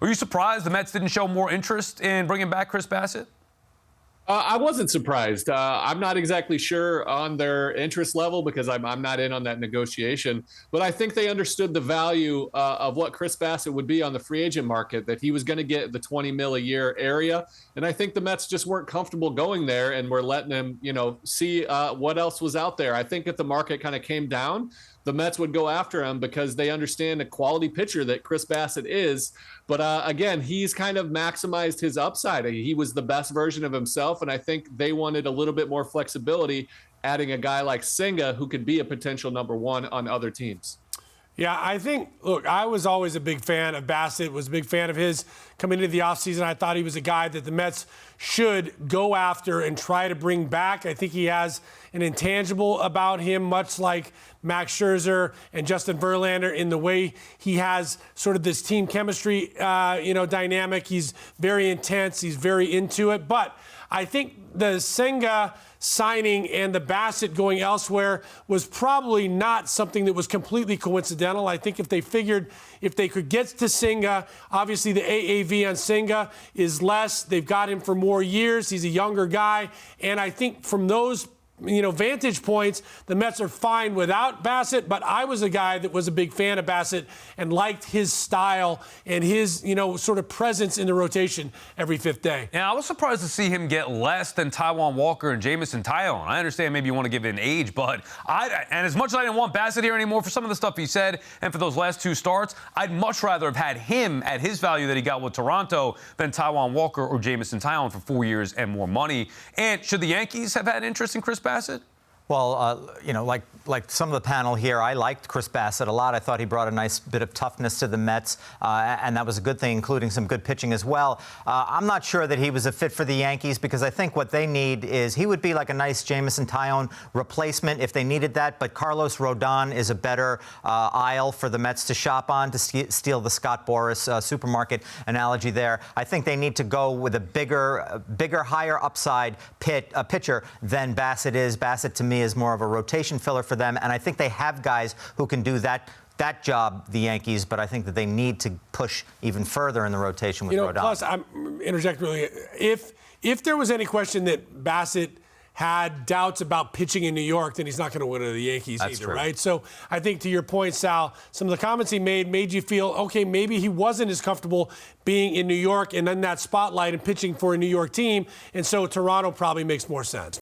Were you surprised the Mets didn't show more interest in bringing back Chris Bassitt? I wasn't surprised. I'm not exactly sure on their interest level because I'm not in on that negotiation. But I think they understood the value of what Chris Bassitt would be on the free agent market, that he was going to get the 20 mil a year area. And I think the Mets just weren't comfortable going there and were letting him, see what else was out there. I think if the market kind of came down, the Mets would go after him because they understand the quality pitcher that Chris Bassitt is. But again, he's kind of maximized his upside. He was the best version of himself, and I think they wanted a little bit more flexibility, adding a guy like Senga who could be a potential number one on other teams. Yeah, I think, look, I was always a big fan of Bassitt, was a big fan of his coming into the offseason. I thought he was a guy that the Mets should go after and try to bring back. I think he has an intangible about him, much like Max Scherzer and Justin Verlander, in the way he has sort of this team chemistry, dynamic. He's very intense. He's very into it. But I think the Senga signing and the Bassitt going elsewhere was probably not something that was completely coincidental. I think if they figured if they could get to Senga, obviously the AAV on Senga is less. They've got him for more years. He's a younger guy. And I think from those vantage points, the Mets are fine without Bassitt, but I was a guy that was a big fan of Bassitt and liked his style and his, sort of presence in the rotation every fifth day. Yeah, I was surprised to see him get less than Taijuan Walker and Jamison Tyone. I understand maybe you want to give it an age, but and as much as I didn't want Bassitt here anymore for some of the stuff he said and for those last two starts, I'd much rather have had him at his value that he got with Toronto than Taijuan Walker or Jamison Tyone for 4 years and more money. And should the Yankees have had interest in Chris Bassitt? Well, like some of the panel here, I liked Chris Bassitt a lot. I thought he brought a nice bit of toughness to the Mets, and that was a good thing, including some good pitching as well. I'm not sure that he was a fit for the Yankees because I think what they need is he would be like a nice Jamison Tyone replacement if they needed that, but Carlos Rodon is a better aisle for the Mets to shop on, to steal the Scott Boras supermarket analogy there. I think they need to go with a bigger, higher upside pitcher than Bassitt is. Bassitt, to me, is more of a rotation filler for them, and I think they have guys who can do that job, the Yankees, but I think that they need to push even further in the rotation with Rodon. Plus, I'm interjecting really. If there was any question that Bassitt had doubts about pitching in New York, then he's not going to win to the Yankees either, true. right? So I think to your point, Sal, some of the comments he made you feel, okay, maybe he wasn't as comfortable being in New York and in that spotlight and pitching for a New York team, and so Toronto probably makes more sense.